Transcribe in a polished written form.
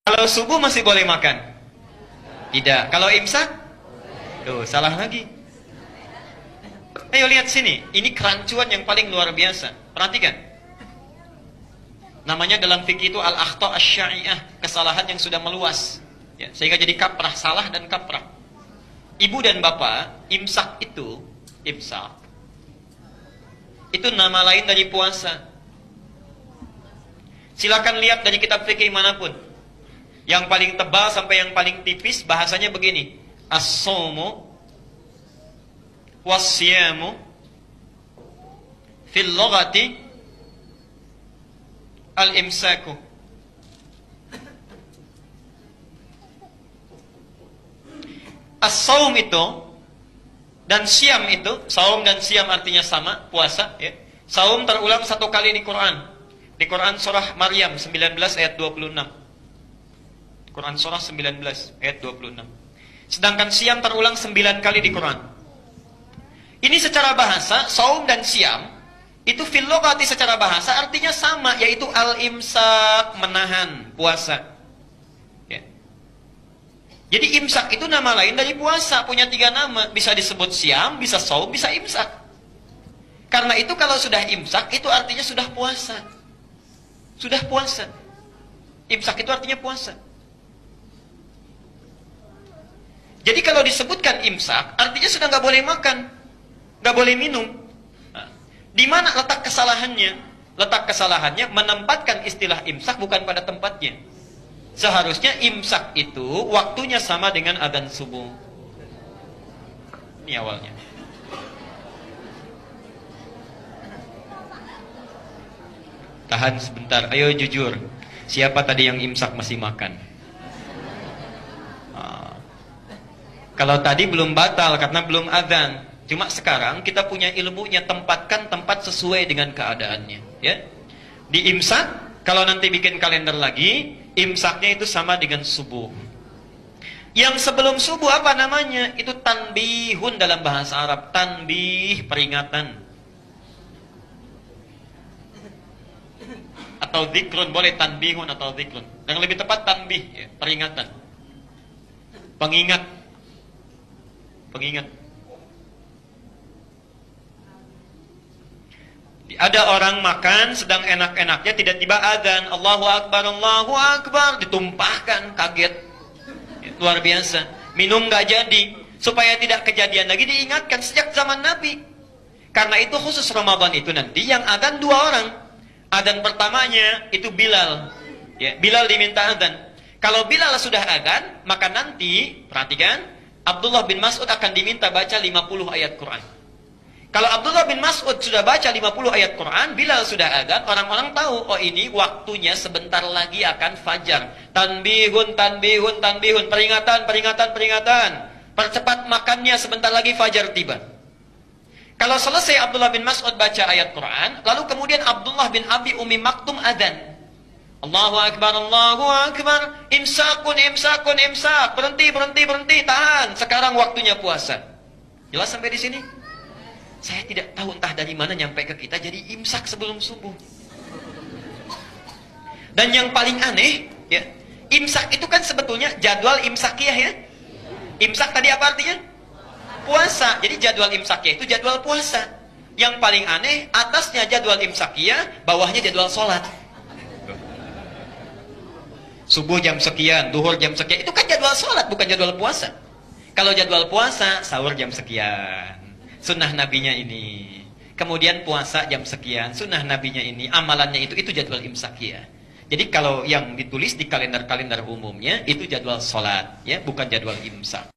Kalau subuh masih boleh makan? Tidak. Kalau imsak? Tuh, salah lagi. Ayo lihat sini. Ini kerancuan yang paling luar biasa. Perhatikan. Namanya dalam fikih itu al-akhta' asy-syai'ah, kesalahan yang sudah meluas. Ya, sehingga jadi kaprah, salah dan kaprah. Ibu dan bapak, imsak itu nama lain dari puasa. Silakan lihat dari kitab fikih manapun. Yang paling tebal sampai yang paling tipis bahasanya begini. As-shaumu was-siyamu fil lughati al-imsaku. As-shaum itu dan siam itu, saum dan siam artinya sama, puasa ya. Saum terulang 1 kali di Quran. Di Quran surah Maryam 19 ayat 26. Quran surah 19 ayat 26. Sedangkan siam terulang 9 kali di Quran. Ini secara bahasa, saum dan siam itu fil lughati secara bahasa artinya sama, yaitu al-imsak, menahan puasa. Ya. Jadi imsak itu nama lain dari puasa, punya 3 nama, bisa disebut siam, bisa saum, bisa imsak. Karena itu kalau sudah imsak itu artinya sudah puasa. Sudah puasa. Imsak itu artinya puasa. Jadi kalau disebutkan imsak, artinya sudah nggak boleh makan, nggak boleh minum. Nah, di mana letak kesalahannya? Letak kesalahannya menempatkan istilah imsak bukan pada tempatnya. Seharusnya imsak itu waktunya sama dengan adzan subuh. Ini awalnya. Tahan sebentar, ayo jujur. Siapa tadi yang imsak masih makan? Kalau tadi belum batal karena belum adzan. Cuma sekarang kita punya ilmunya, tempatkan tempat sesuai dengan keadaannya. Ya. Di imsak, kalau nanti bikin kalender lagi, imsaknya itu sama dengan subuh. Yang sebelum subuh apa namanya? Itu tanbihun dalam bahasa Arab. Tanbih, peringatan. Atau dzikrun, boleh tanbihun atau dzikrun. Yang lebih tepat tanbih, ya, peringatan. Pengingat. Ada orang makan sedang enak-enaknya, tidak tiba adzan, Allahu Akbar, ditumpahkan, kaget. Luar biasa. Minum nggak jadi. Supaya tidak kejadian lagi diingatkan sejak zaman Nabi. Karena itu khusus Ramadan itu nanti yang adzan 2 orang. Adzan pertamanya itu Bilal. Ya, Bilal diminta adzan. Kalau Bilal sudah adzan, maka nanti perhatikan, Abdullah bin Mas'ud akan diminta baca 50 ayat Quran. Kalau Abdullah bin Mas'ud sudah baca 50 ayat Quran, Bilal sudah adzan, orang-orang tahu, oh ini waktunya sebentar lagi akan fajar. Tanbihun, peringatan. Percepat makannya, sebentar lagi fajar tiba. Kalau selesai Abdullah bin Mas'ud baca ayat Quran, lalu kemudian Abdullah bin Abi Umi Maktum adzan. Allahu Akbar, imsak, berhenti, tahan. Sekarang waktunya puasa. Jelas sampai di sini? Saya tidak tahu entah dari mana nyampe ke kita jadi imsak sebelum subuh. Dan yang paling aneh, ya, imsak itu kan sebetulnya jadwal imsakiyah ya. Imsak tadi apa artinya? Puasa. Jadi jadwal imsakiyah itu jadwal puasa. Yang paling aneh, atasnya jadwal imsakiyah, bawahnya jadwal sholat. Subuh jam sekian, duhur jam sekian. Itu kan jadwal sholat, bukan jadwal puasa. Kalau jadwal puasa, sahur jam sekian. Sunnah nabinya ini. Kemudian puasa jam sekian. Sunnah nabinya ini. Amalannya itu jadwal imsakiyah. Jadi kalau yang ditulis di kalender-kalender umumnya, itu jadwal sholat. Ya, bukan jadwal imsak.